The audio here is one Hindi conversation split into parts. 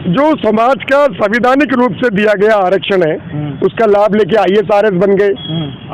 जो समाज का संवैधानिक रूप से दिया गया आरक्षण है उसका लाभ लेके ISRS बन गए,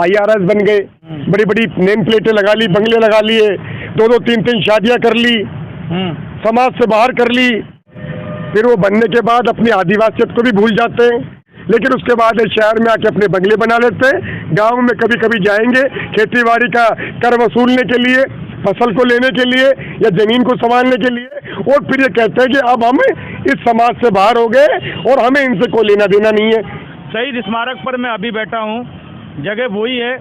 IRS बन गए, बड़ी बड़ी नेम प्लेटें लगा ली, बंगले लगा लिए, 2-2 3-3 शादियां कर ली, समाज से बाहर कर ली। फिर वो बनने के बाद अपनी आदिवासियत को भी भूल जाते हैं, लेकिन उसके बाद शहर में आके अपने बंगले बना लेते हैं। गांव में कभी कभी जाएंगे खेती बाड़ी का कर वसूलने के लिए, फसल को लेने के लिए या जमीन को संभालने के लिए, और फिर ये कहते हैं कि अब हम इस समाज से बाहर हो गए और हमें इनसे कोई लेना देना नहीं है। शहीद स्मारक पर मैं अभी बैठा हूँ, जगह वही है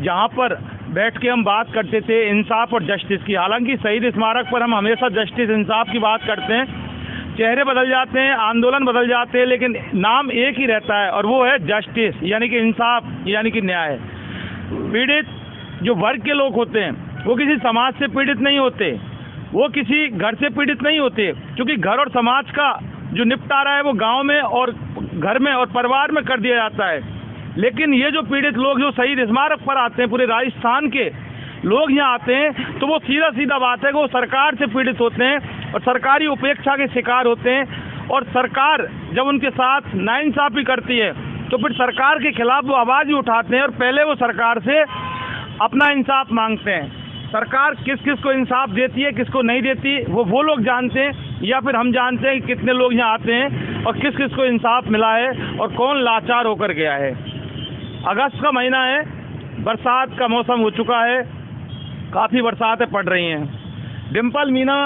जहाँ पर बैठ के हम बात करते थे इंसाफ और जस्टिस की। हालांकि शहीद स्मारक पर हम हमेशा जस्टिस इंसाफ की बात करते हैं, चेहरे बदल जाते हैं, आंदोलन बदल जाते हैं, लेकिन नाम एक ही रहता है और वो है जस्टिस, यानी कि इंसाफ, यानी कि न्याय। पीड़ित जो वर्ग के लोग होते हैं वो किसी समाज से पीड़ित नहीं होते, वो किसी घर से पीड़ित नहीं होते, क्योंकि घर और समाज का जो निपटारा है वो गांव में और घर में और परिवार में कर दिया जाता है। लेकिन ये जो पीड़ित लोग जो शहीद स्मारक पर आते हैं, पूरे राजस्थान के लोग यहाँ आते हैं, तो वो सीधा सीधा बात है कि वो सरकार से पीड़ित होते हैं और सरकारी उपेक्षा के शिकार होते हैं। और सरकार जब उनके साथ नाइंसाफ़ी करती है तो फिर सरकार के खिलाफ वो आवाज़ भी उठाते हैं और पहले वो सरकार से अपना इंसाफ मांगते हैं। सरकार किस किस को इंसाफ देती है, किसको नहीं देती, वो लोग जानते हैं, या फिर हम जानते हैं कि कितने लोग यहाँ आते हैं और किस किस को इंसाफ मिला है और कौन लाचार होकर गया है। अगस्त का महीना है, बरसात का मौसम हो चुका है, काफ़ी बरसातें पड़ रही हैं। डिम्पल मीना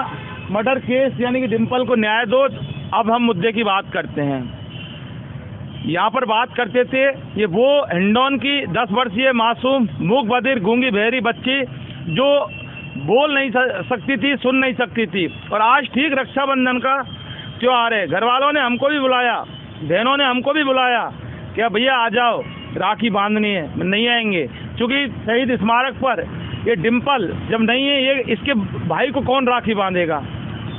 मर्डर केस, यानी कि डिम्पल को न्याय दो। अब हम मुद्दे की बात करते हैं। यहाँ पर बात करते थे, ये वो हिंडौन की 10 वर्षीय मासूम मूक बधिर गूंगी बहरी बच्ची जो बोल नहीं सकती थी, सुन नहीं सकती थी, और आज ठीक रक्षाबंधन का त्यौहार है। घर वालों ने हमको भी बुलाया, बहनों ने हमको भी बुलाया, क्या भैया आ जाओ, राखी बांधनी है। नहीं आएंगे क्योंकि शहीद स्मारक पर ये डिम्पल जब नहीं है, ये इसके भाई को कौन राखी बांधेगा।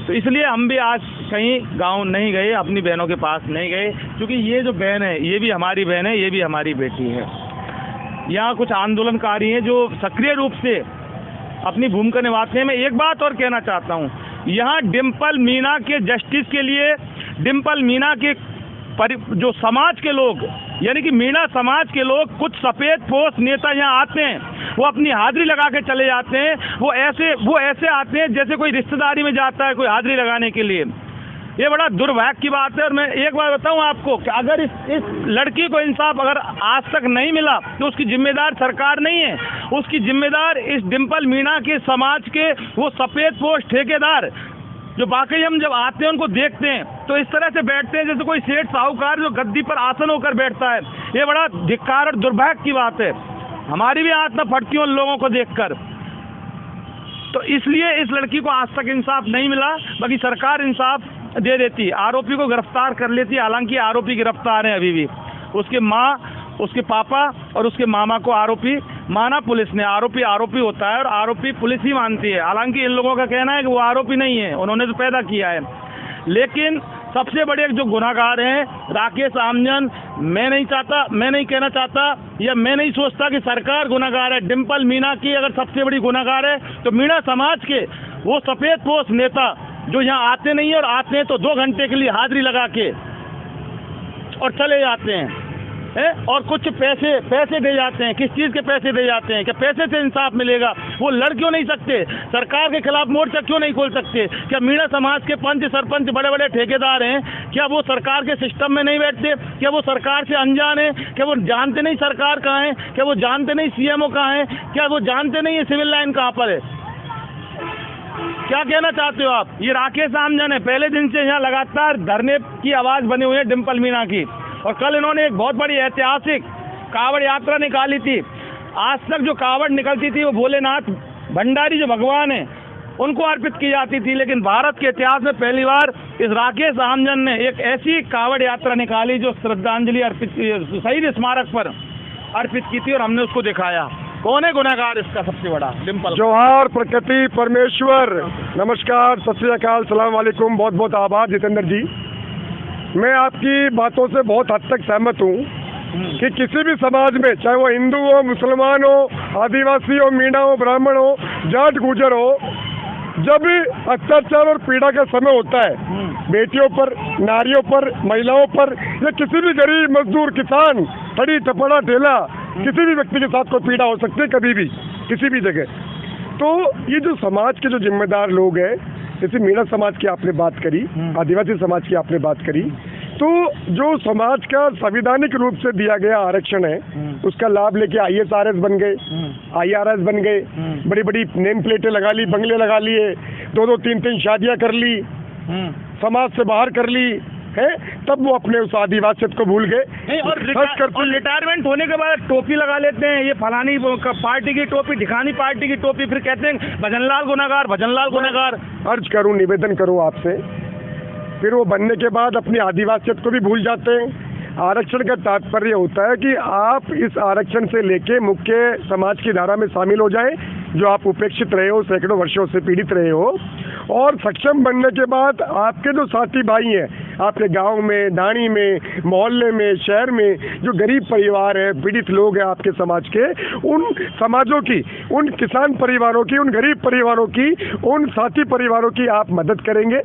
तो इसलिए हम भी आज कहीं गांव नहीं गए, अपनी बहनों के पास नहीं गए, क्योंकि ये जो बहन है ये भी हमारी बहन है, ये भी हमारी बेटी है। यहाँ कुछ आंदोलनकारी हैं जो सक्रिय रूप से अपनी भूमिका निभाते हैं। मैं एक बात और कहना चाहता हूँ, यहाँ डिम्पल मीना के जस्टिस के लिए, डिम्पल मीना के जो समाज के लोग, यानी कि मीना समाज के लोग, कुछ सफ़ेद पोश नेता यहाँ आते हैं, वो अपनी हाजिरी लगा के चले जाते हैं। वो ऐसे आते हैं जैसे कोई रिश्तेदारी में जाता है कोई हाजिरी लगाने के लिए। ये बड़ा दुर्भाग्य की बात है। और मैं एक बार बताऊं आपको कि अगर इस लड़की को इंसाफ अगर आज तक नहीं मिला तो उसकी जिम्मेदार सरकार नहीं है, उसकी जिम्मेदार इस डिम्पल मीना के समाज के वो सफ़ेद पोश ठेकेदार जो बाकी हम जब आते हैं उनको देखते हैं तो इस तरह से बैठते हैं जैसे कोई सेठ साहूकार जो गद्दी पर आसन होकर बैठता है। ये बड़ा धिक्कार और दुर्भाग्य की बात है। हमारी भी आत्मा फटती है उन लोगों को देखकर। तो इसलिए इस लड़की को आज तक इंसाफ नहीं मिला, बाकी सरकार इंसाफ दे देती, आरोपी को गिरफ्तार कर लेती। हालांकि आरोपी गिरफ्तार हैं अभी भी, उसके माँ, उसके पापा और उसके मामा को आरोपी माना पुलिस ने। आरोपी होता है और आरोपी पुलिस ही मानती है। हालांकि इन लोगों का कहना है कि वो आरोपी नहीं है, उन्होंने तो पैदा किया है। लेकिन सबसे बड़े जो गुनाहगार हैं राकेश आमजन, मैं नहीं कहना चाहता या मैं नहीं सोचता कि सरकार गुनाहगार है। डिम्पल मीना की अगर सबसे बड़ी गुनाहगार है तो मीना समाज के वो सफ़ेद पोश नेता जो यहाँ आते नहीं है, और आते हैं तो 2 घंटे के लिए हाजिरी लगा के और चले जाते हैं, और कुछ पैसे दे जाते हैं। किस चीज़ के पैसे दे जाते हैं? क्या पैसे से इंसाफ मिलेगा? वो लड़ क्यों नहीं सकते? सरकार के खिलाफ मोर्चा क्यों नहीं खोल सकते? क्या मीणा समाज के पंच, सरपंच, बड़े बड़े ठेकेदार हैं, क्या वो सरकार के सिस्टम में नहीं बैठते? क्या वो सरकार से अनजान है? क्या वो जानते नहीं सरकार कहाँ है? क्या वो जानते नहीं CMO कहाँ है? क्या वो जानते नहीं ये सिविल लाइन कहाँ पर है? क्या कहना चाहते हो आप? ये राकेश आमजन है, पहले दिन से यहाँ लगातार धरने की आवाज़ बनी हुई है डिम्पल मीना की, और कल इन्होंने एक बहुत बड़ी ऐतिहासिक कावड़ यात्रा निकाली थी। आज तक जो कावड़ निकलती थी वो भोलेनाथ भंडारी जो भगवान है उनको अर्पित की जाती थी, लेकिन भारत के इतिहास में पहली बार इस राकेश आमजन ने एक ऐसी कावड़ यात्रा निकाली जो श्रद्धांजलि अर्पित शहीद स्मारक पर अर्पित की थी, और हमने उसको दिखाया। कौन है गुनहगार इसका सबसे बड़ा? डिम्पल। जोहार, प्रकृति, परमेश्वर, नमस्कार, सत श्री अकाल, सलाम वालेकुम, बहुत बहुत आभार जितेंद्र जी। मैं आपकी बातों से बहुत हद तक सहमत हूँ कि किसी भी समाज में, चाहे वो हिंदू हो, मुसलमान हो, आदिवासी हो, मीणा हो, ब्राह्मण हो, जाट गुजर हो, जब अत्याचार और पीड़ा का समय होता है बेटियों पर, नारियों पर, महिलाओं पर या किसी भी गरीब मजदूर, किसान, ठड़ी टपड़ा ठेला, किसी भी व्यक्ति के साथ कोई पीड़ा हो सकती है कभी भी, किसी भी जगह। तो ये जो समाज के जो जिम्मेदार लोग हैं, जैसे मीणा समाज की आपने बात करी, आदिवासी समाज की आपने बात करी, तो जो समाज का संवैधानिक रूप से दिया गया आरक्षण है उसका लाभ लेके ISRS बन गए, IRS बन गए, बड़ी बड़ी नेम प्लेटें लगा ली, बंगले लगा लिए, 2-2, 3-3 शादियां कर ली, समाज से बाहर कर ली है, तब वो अपने उस आदिवासियत को भूल गए। और रिटायरमेंट होने के बाद टोपी लगा लेते हैं, ये फलानी पार्टी की टोपी, ढिकानी पार्टी की टोपी, फिर कहते हैं भजनलाल गुनाहगार, भजनलाल गुनाहगार। अर्ज करूं, निवेदन करूं आपसे, फिर वो बनने के बाद अपनी आदिवासियत को भी भूल जाते हैं। आरक्षण का तात्पर्य होता है कि आप इस आरक्षण से लेके मुख्य समाज की धारा में शामिल हो जाएं, जो आप उपेक्षित रहे हो, सैकड़ों वर्षों से पीड़ित रहे हो, और सक्षम बनने के बाद आपके जो साथी भाई हैं, आपके गांव में, ढाणी में, मोहल्ले में, शहर में जो गरीब परिवार है, पीड़ित लोग हैं आपके समाज के, उन समाजों की, उन किसान परिवारों की, उन गरीब परिवारों की, उन साथी परिवारों की आप मदद करेंगे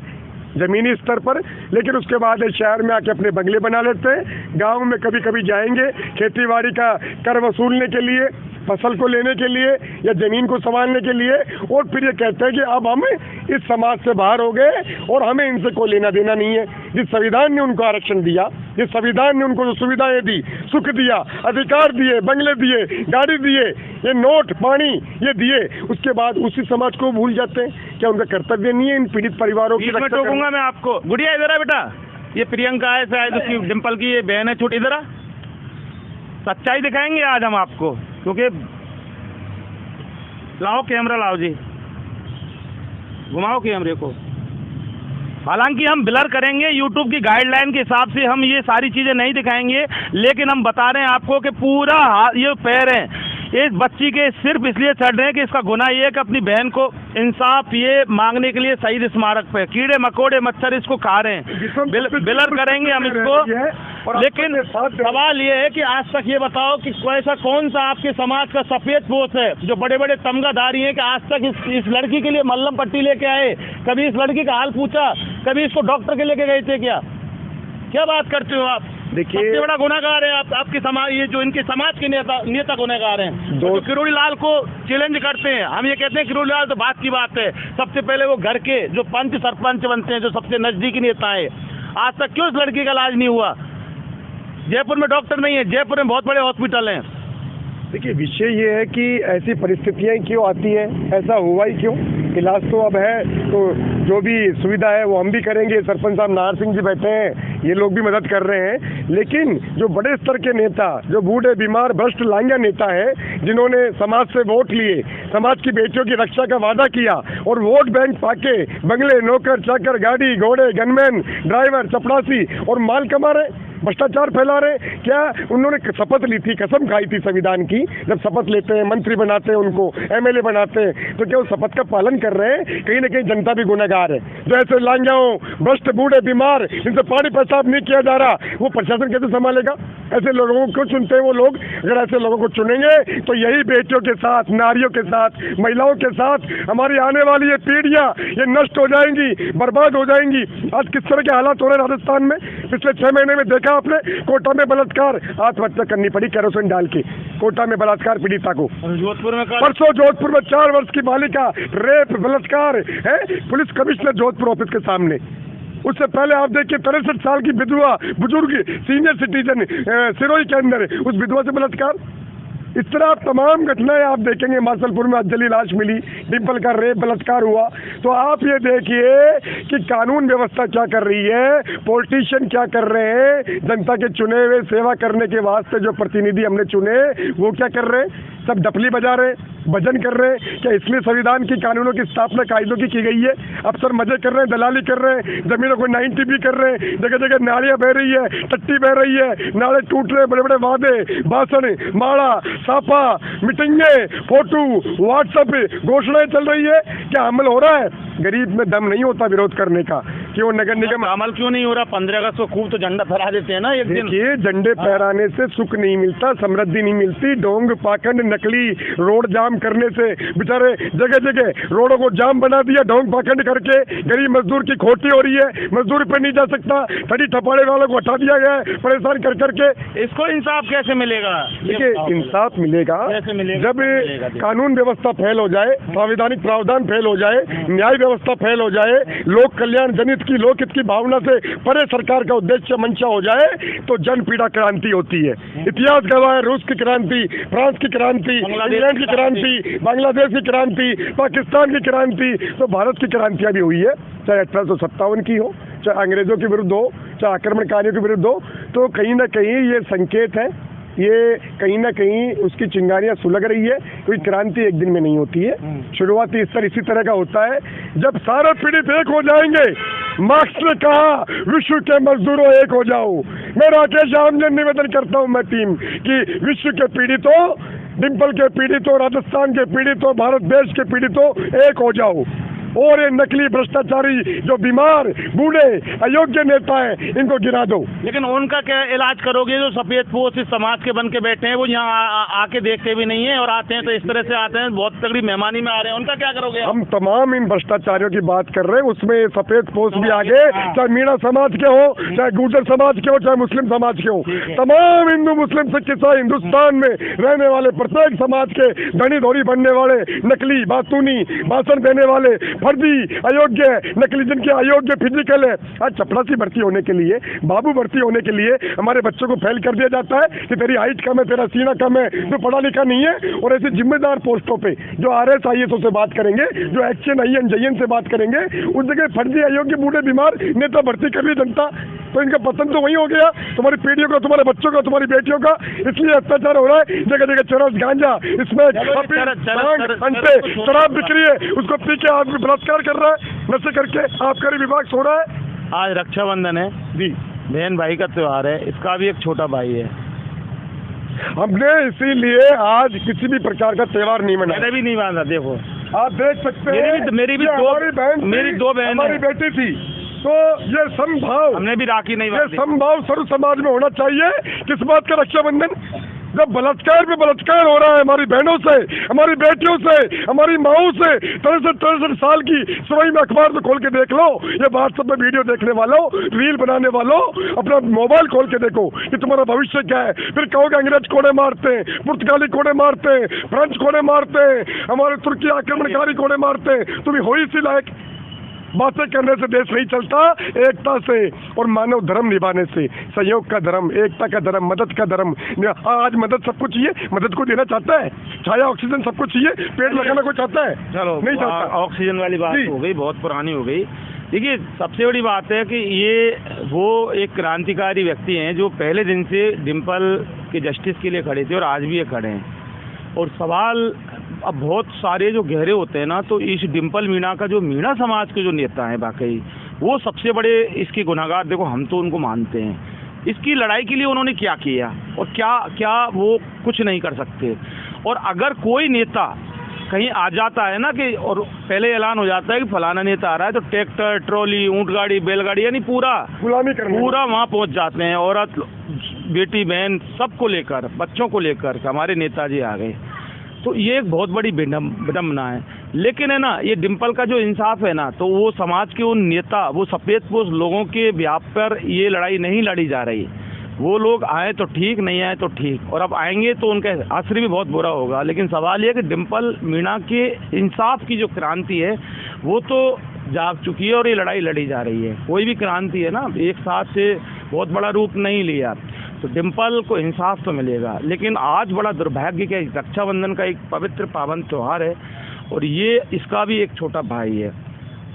जमीनी स्तर पर। लेकिन उसके बाद शहर में आके अपने बंगले बना लेते हैं, गांव में कभी कभी जाएंगे खेतीबाड़ी का कर वसूलने के लिए, फसल को लेने के लिए या जमीन को संभालने के लिए, और फिर ये कहते हैं कि अब हम इस समाज से बाहर हो गए और हमें इनसे कोई लेना देना नहीं है। जिस संविधान ने उनको आरक्षण दिया, जिस संविधान ने उनको जो सुविधाएं दी, सुख दिया, अधिकार दिए, बंगले दिए, गाड़ी दिए, ये नोट, पानी ये दिए, उसके बाद उसी समाज को भूल जाते हैं। क्या उनका कर्तव्य नहीं है इन पीड़ित परिवारों की रक्षा? टोकूंगा मैं आपको। गुड़िया इधर आ बेटा, ये प्रियंका है शायद उसकी, डिम्पल की ये बहन है छोटी, इधर आ, सच्चाई दिखाएंगे आज हम आपको, क्योंकि लाओ कैमरा, लाओ जी, घुमाओ कैमरे को। हालांकि हम ब्लर करेंगे, यूट्यूब की गाइडलाइन के हिसाब से हम ये सारी चीज़ें नहीं दिखाएंगे, लेकिन हम बता रहे हैं आपको कि पूरा ये पैर है इस बच्ची के सिर्फ इसलिए चढ़ रहे हैं कि इसका गुनाह ये है कि अपनी बहन को इंसाफ ये मांगने के लिए शहीद स्मारक पे कीड़े मकोड़े मच्छर इसको खा रहे हैं। ब्लर करेंगे हम इसको, लेकिन सवाल ये है कि आज तक ये बताओ कि ऐसा कौन सा आपके समाज का सफेद पोष है जो बड़े बड़े तमगाधारी हैं कि आज तक इस लड़की के लिए मल्लम पट्टी लेके आए, कभी इस लड़की का हाल पूछा, कभी इसको डॉक्टर के लेके गए थे? क्या बात करते हो आप? देखिए, सबसे बड़ा गुनाहगार है आपके समाज, ये जो इनके समाज के नेता गुनाहगार हैं, जो किरोड़ी लाल को चैलेंज करते हैं। हम ये कहते हैं किरोड़ी लाल तो बात की बात है, सबसे पहले वो घर के जो पंच सरपंच बनते हैं, जो सबसे नजदीकी नेता है, आज तक क्यों इस लड़की का इलाज नहीं हुआ? जयपुर में डॉक्टर नहीं है, जयपुर में बहुत बड़े हॉस्पिटल हैं। देखिए, विषय ये है कि ऐसी परिस्थितियाँ क्यों आती है, ऐसा हुआ ही क्यों? इलाज तो अब है, तो जो भी सुविधा है वो हम भी करेंगे। सरपंच साहब नाहर सिंह जी बैठे हैं, ये लोग भी मदद कर रहे हैं। लेकिन जो बड़े स्तर के नेता, जो बूढ़े बीमार भ्रष्ट लांगा नेता है, जिन्होंने समाज से वोट लिए, समाज की बेटियों की रक्षा का वादा किया और वोट बैंक पाके बंगले, नौकर चाकर, गाड़ी घोड़े, गनमैन, ड्राइवर, चपरासी और माल कमा रहे, भ्रष्टाचार फैला रहे। क्या उन्होंने शपथ ली थी, कसम खाई थी संविधान की? जब शपथ लेते हैं, मंत्री बनाते हैं, उनको MLA बनाते हैं, तो क्या वो शपथ का पालन कर रहे हैं? कहीं ना कहीं जनता भी गुनहगार है। जो ऐसे लांघाओं, भ्रष्ट, बूढ़े, बीमार, इनसे पानी पेशाब नहीं किया जा रहा, वो प्रशासन कैसे संभालेगा? ऐसे लोगों को चुनते हैं वो लोग। अगर ऐसे लोगों को चुनेंगे तो यही बेटियों के साथ, नारियों के साथ, महिलाओं के साथ हमारी आने वाली ये पीढ़ियां ये नष्ट हो जाएंगी, बर्बाद हो जाएंगी। आज किस तरह के हालात हो रहे हैं राजस्थान में? पिछले 6 महीने में देखा आपने, कोटा में बलात्कार, आत्महत्या करनी पड़ी केरोसिन डाल के, कोटा में बलात्कार पीड़िता को। जोधपुर में परसों जोधपुर में 4 वर्ष की बालिका रेप, बलात्कार है, पुलिस कमिश्नर जोधपुर ऑफिस के सामने। उससे पहले आप देखिए 63 साल की विधवा, बुजुर्ग, सीनियर सिटीजन सिरोही के अंदर, उस विधवा से बलात्कार। इस तरह आप तमाम घटनाएं आप देखेंगे। मार्शलपुर में जली लाश मिली, डिम्पल का रेप, बलात्कार हुआ। तो आप ये देखिए कि कानून व्यवस्था क्या कर रही है, पॉलिटिशियन क्या कर रहे हैं, जनता के चुने हुए सेवा करने के वास्ते जो प्रतिनिधि हमने चुने वो क्या कर रहे हैं? सब डपली बजा रहे, भजन कर रहे हैं। क्या इसलिए संविधान की, कानूनों की स्थापना कायदों की गई है? अफसर मजे कर रहे हैं, दलाली कर रहे हैं, जमीनों को 90 भी कर रहे हैं, जगह जगह नालियां बह रही है, टट्टी बह रही है, नाले टूट रहे, बड़े बड़े वादे, भाषण, माड़ा, साफा, मीटिंगे, फोटो, व्हाट्सएप, घोषणाएं चल रही है। क्या अमल हो रहा है? गरीब में दम नहीं होता विरोध करने का। क्यों नगर निगम अमल क्यों नहीं हो रहा? 15 अगस्त को खूब तो झंडा फहरा देते हैं ना एक दिन। देखिए, झंडे फहराने से सुख नहीं मिलता, समृद्धि नहीं मिलती। ढोंग पाखंड नकली रोड जाम करने से बेचारे जगह जगह रोडों को जाम बना दिया, ढोंग पाखंड करके गरीब मजदूर की खोटी हो रही है, मजदूर पे नहीं जा सकता, ठगी ठपाड़े वालों को हटा दिया गया है परेशान कर करके। इसको इंसाफ कैसे मिलेगा? देखिए, इंसाफ मिलेगा जब कानून व्यवस्था फेल हो जाए, संवैधानिक प्रावधान फेल हो जाए, न्याय व्यवस्था फेल हो जाए, लोक कल्याण जनहित की लोकहित की भावना से परे सरकार का उद्देश्य मंशा हो जाए, तो जन पीड़ा क्रांति होती है। इतिहास गवाह है, रूस की क्रांति, फ्रांस की क्रांति, इंग्लैंड की क्रांति, बांग्लादेश की क्रांति, पाकिस्तान की क्रांति, तो भारत की क्रांतियां भी हुई है, चाहे 1857 की हो, चाहे अंग्रेजों के विरुद्ध हो, चाहे आक्रमणकारियों के विरुद्ध हो। तो कहीं ना कहीं ये संकेत है, ये कहीं ना कहीं उसकी चिंगारियां सुलग रही है। कोई क्रांति एक दिन में नहीं होती है, शुरुआती स्तर इसी तरह का होता है। जब सारे पीड़ित एक हो जाएंगे, मार्क्स ने कहा विश्व के मजदूरों एक हो जाओ। मैं राकेश आमजन निवेदन करता हूं मैं टीम कि विश्व के पीड़ितों, डिम्पल के पीड़ितों, राजस्थान के पीड़ितों, भारत देश के पीड़ितों एक हो जाओ। और ये नकली भ्रष्टाचारी जो बीमार बूढ़े अयोग्य नेता है, इनको गिरा दो। लेकिन उनका क्या इलाज करोगे? जो सफेद पोश इस समाज के बन के बैठे हैं, वो यहाँ आके देखते भी नहीं है, और आते हैं तो इस तरह से आते हैं, बहुत तगड़ी मेहमानी में आ रहे हैं, उनका क्या करोगे? हम तमाम इन भ्रष्टाचारियों की बात कर रहे हैं, उसमें सफेद पोश भी आगे, चाहे मीणा समाज के हो, चाहे गुर्जर समाज के हो, चाहे मुस्लिम समाज के हो, तमाम हिंदू मुस्लिम सिख ईसाई हिंदुस्तान में रहने वाले प्रत्येक समाज के धनी धोरी बनने वाले, नकली बातूनी भाषण देने वाले, फर्जी अयोग्य नकली, जिनके अयोग्य फिजिकल है, आज चपरासी भर्ती होने के लिए, बाबू भर्ती होने के लिए हमारे बच्चों को फेल कर दिया जाता है कि तेरी हाइट कम है, तेरा सीना कम है, तू पढ़ा लिखा नहीं है। और ऐसे जिम्मेदार पोस्टों पे जो RS IAS से बात करेंगे, जो एक्शन IN JN से बात करेंगे, उस जगह फर्जी अयोग्य बूढ़े बीमार नेता भर्ती कर रही जनता। तो इनका पसंद तो वही हो गया, तुम्हारी पीढ़ियों का, तुम्हारे बच्चों का, तुम्हारी बेटियों का। इसलिए अत्याचार हो रहा है, जगह जगह चरस, गांजा, इसमें अंटे, शराब बिक्री है, उसको पी के आदमी बलात्कार कर रहा है, नशे करके आबकारी विभाग सो रहा है। आज रक्षाबंधन है जी, बहन भाई का त्योहार है, इसका भी एक छोटा भाई है। हमने इसीलिए आज किसी भी प्रकार का त्योहार नहीं मनाया। मैंने भी नहीं माना। देखो, आप देख सकते हैं, मेरी भी दो बहन, हमारी बेटी थी, तो ये समभाव, हमने भी राखी नहीं ये समभाव सर्व समाज में होना चाहिए। किस बात का रक्षाबंधन? जब बलात्कार पे बलात्कार हो रहा है हमारी बहनों से, हमारी बेटियों से, हमारी माओं से, 63 साल की सवाई में अखबार तो खोल के देख लो, ये व्हाट्सएप में वीडियो देखने वालों, रील बनाने वालों, अपना मोबाइल खोल के देखो कि तुम्हारा भविष्य क्या है। फिर कहोगे अंग्रेज कोड़े मारते हैं, पुर्तगाली कोड़े मारते हैं, फ्रेंच कोड़े मारते हैं, हमारे तुर्की आक्रमणकारी कोड़े मारते हैं। तुम हो इसी लायक। बातें करने से देश नहीं चलता, एकता से और मानव धर्म निभाने से, सहयोग का धर्म, एकता का धर्म, मदद का धर्म। आज मदद सबको चाहिए, मदद को देना चाहता है, छाया ऑक्सीजन सबको चाहिए, पेड़ लगाना कोई चाहता है? चलो, नहीं चाहता। ऑक्सीजन वाली बात हो गई, बहुत पुरानी हो गई। देखिए, सबसे बड़ी बात है कि ये वो एक क्रांतिकारी व्यक्ति हैं जो पहले दिन से डिम्पल के जस्टिस के लिए खड़े थे और आज भी ये खड़े हैं। और सवाल अब बहुत सारे जो गहरे होते हैं ना, तो इस डिम्पल मीणा का, जो मीणा समाज के जो नेता हैं वाकई, वो सबसे बड़े इसके गुनहगार। देखो, हम तो उनको मानते हैं, इसकी लड़ाई के लिए उन्होंने क्या किया और क्या वो कुछ नहीं कर सकते। और अगर कोई नेता कहीं आ जाता है ना कि, और पहले ऐलान हो जाता है कि फलाना नेता आ रहा है, तो ट्रैक्टर, ट्रॉली, ऊंट गाड़ी, बैलगाड़ी, यानी पूरा वहाँ पहुँच जाते हैं, औरत, बेटी, बहन, सबको लेकर, बच्चों को लेकर हमारे नेताजी आ गए। तो ये एक बहुत बड़ी विडम्बना है। लेकिन है ना, ये डिम्पल का जो इंसाफ है ना, तो वो समाज के उन नेता, वो सफेद पोश लोगों के व्याप पर ये लड़ाई नहीं लड़ी जा रही। वो लोग आए तो ठीक, नहीं आए तो ठीक, और अब आएंगे तो उनका असर भी बहुत बुरा होगा। लेकिन सवाल ये है कि डिम्पल मीणा के इंसाफ की जो क्रांति है वो तो जाग चुकी है और ये लड़ाई लड़ी जा रही है। कोई भी क्रांति है ना, एक साथ से बहुत बड़ा रूप नहीं लिया, तो डिम्पल को इंसाफ तो मिलेगा। लेकिन आज बड़ा दुर्भाग्य कि रक्षाबंधन का एक पवित्र पावन त्यौहार है और ये इसका भी एक छोटा भाई है।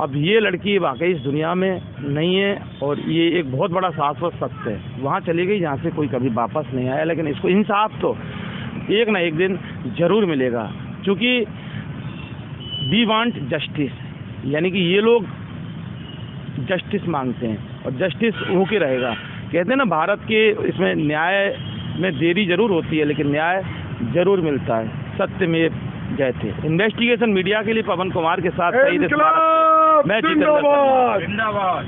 अब ये लड़की वाकई इस दुनिया में नहीं है और ये एक बहुत बड़ा शाश्वत सत्य है, वहाँ चली गई जहाँ से कोई कभी वापस नहीं आया। लेकिन इसको इंसाफ तो एक ना एक दिन जरूर मिलेगा, क्योंकि वी वांट जस्टिस, यानी कि ये लोग जस्टिस मांगते हैं और जस्टिस होके रहेगा। कहते हैं ना, भारत के इसमें न्याय में देरी जरूर होती है लेकिन न्याय जरूर मिलता है। सत्य में जयते। इन्वेस्टिगेशन मीडिया के लिए पवन कुमार के साथ जिंदाबाद।